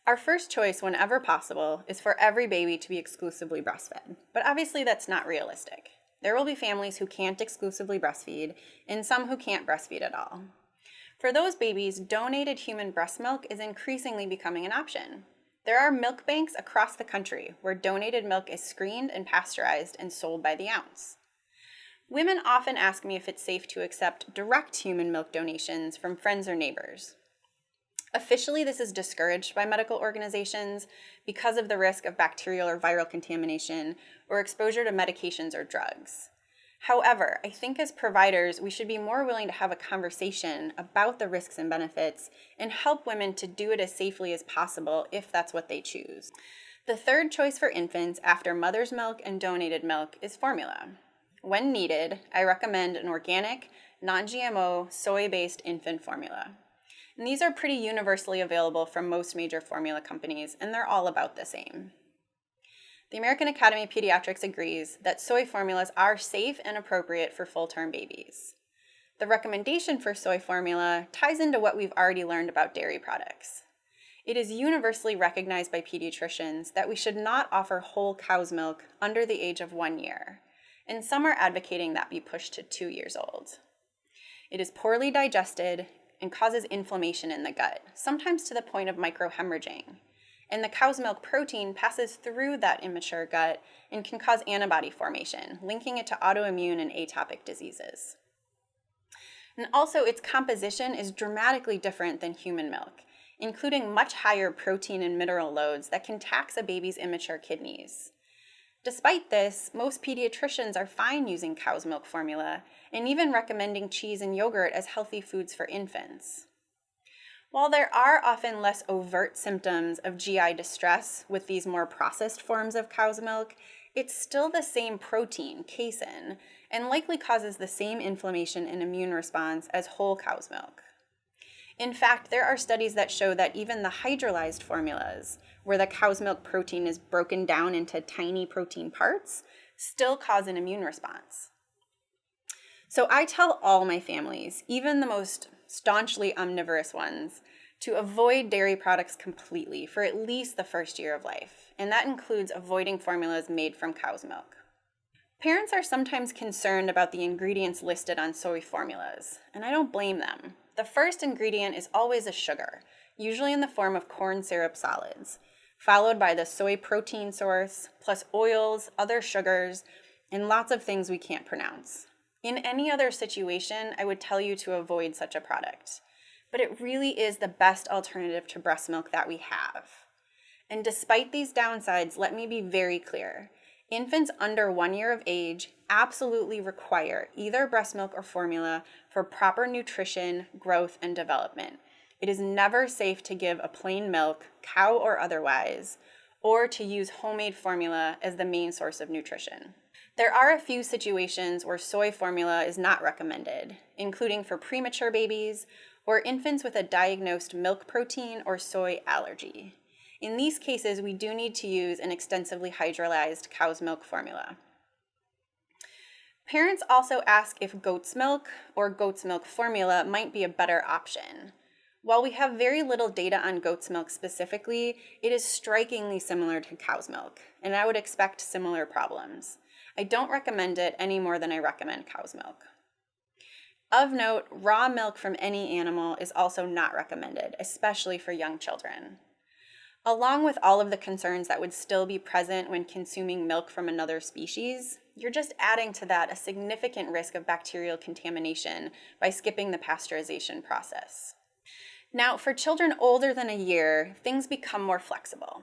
Our first choice, whenever possible, is for every baby to be exclusively breastfed, but obviously that's not realistic. There will be families who can't exclusively breastfeed and some who can't breastfeed at all. For those babies, donated human breast milk is increasingly becoming an option. There are milk banks across the country where donated milk is screened and pasteurized and sold by the ounce. Women often ask me if it's safe to accept direct human milk donations from friends or neighbors. Officially, this is discouraged by medical organizations because of the risk of bacterial or viral contamination or exposure to medications or drugs. However, I think as providers, we should be more willing to have a conversation about the risks and benefits and help women to do it as safely as possible if that's what they choose. The third choice for infants after mother's milk and donated milk is formula. When needed, I recommend an organic, non-GMO, soy-based infant formula. And these are pretty universally available from most major formula companies, and they're all about the same. The American Academy of Pediatrics agrees that soy formulas are safe and appropriate for full-term babies. The recommendation for soy formula ties into what we've already learned about dairy products. It is universally recognized by pediatricians that we should not offer whole cow's milk under the age of 1 year, and some are advocating that be pushed to 2 years old. It is poorly digested and causes inflammation in the gut, sometimes to the point of microhemorrhaging. And the cow's milk protein passes through that immature gut and can cause antibody formation, linking it to autoimmune and atopic diseases. And also, its composition is dramatically different than human milk, including much higher protein and mineral loads that can tax a baby's immature kidneys. Despite this, most pediatricians are fine using cow's milk formula and even recommending cheese and yogurt as healthy foods for infants. While there are often less overt symptoms of GI distress with these more processed forms of cow's milk, it's still the same protein, casein, and likely causes the same inflammation and immune response as whole cow's milk. In fact, there are studies that show that even the hydrolyzed formulas, where the cow's milk protein is broken down into tiny protein parts, still cause an immune response. So I tell all my families, even the most staunchly omnivorous ones, to avoid dairy products completely for at least the first year of life, and that includes avoiding formulas made from cow's milk. Parents are sometimes concerned about the ingredients listed on soy formulas, and I don't blame them. The first ingredient is always a sugar, usually in the form of corn syrup solids, followed by the soy protein source, plus oils, other sugars, and lots of things we can't pronounce. In any other situation, I would tell you to avoid such a product, but it really is the best alternative to breast milk that we have. And despite these downsides, let me be very clear. Infants under 1 year of age absolutely require either breast milk or formula for proper nutrition, growth, and development. It is never safe to give a plain milk, cow or otherwise, or to use homemade formula as the main source of nutrition. There are a few situations where soy formula is not recommended, including for premature babies or infants with a diagnosed milk protein or soy allergy. In these cases, we do need to use an extensively hydrolyzed cow's milk formula. Parents also ask if goat's milk or goat's milk formula might be a better option. While we have very little data on goat's milk specifically, it is strikingly similar to cow's milk, and I would expect similar problems. I don't recommend it any more than I recommend cow's milk. Of note, raw milk from any animal is also not recommended, especially for young children. Along with all of the concerns that would still be present when consuming milk from another species, you're just adding to that a significant risk of bacterial contamination by skipping the pasteurization process. Now, for children older than a year, things become more flexible.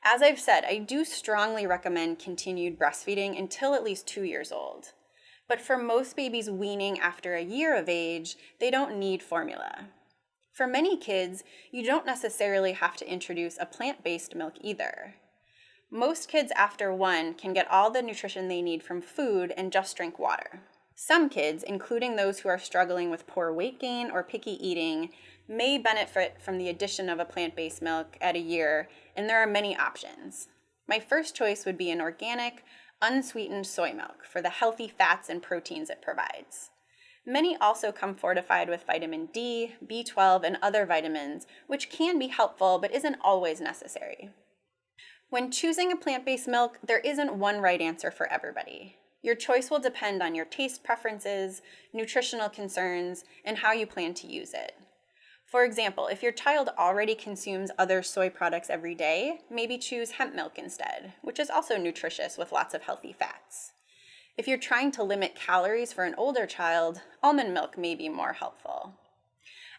As I've said, I do strongly recommend continued breastfeeding until at least 2 years old. But for most babies weaning after a year of age, they don't need formula. For many kids, you don't necessarily have to introduce a plant-based milk either. Most kids after 1 can get all the nutrition they need from food and just drink water. Some kids, including those who are struggling with poor weight gain or picky eating, may benefit from the addition of a plant-based milk at a year, and there are many options. My first choice would be an organic, unsweetened soy milk for the healthy fats and proteins it provides. Many also come fortified with vitamin D, B12, and other vitamins, which can be helpful but isn't always necessary. When choosing a plant-based milk, there isn't one right answer for everybody. Your choice will depend on your taste preferences, nutritional concerns, and how you plan to use it. For example, if your child already consumes other soy products every day, maybe choose hemp milk instead, which is also nutritious with lots of healthy fats. If you're trying to limit calories for an older child, almond milk may be more helpful.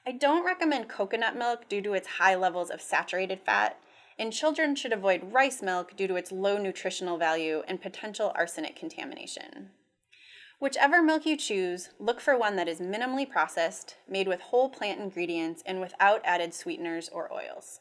I don't recommend coconut milk due to its high levels of saturated fat, and children should avoid rice milk due to its low nutritional value and potential arsenic contamination. Whichever milk you choose, look for one that is minimally processed, made with whole plant ingredients, and without added sweeteners or oils.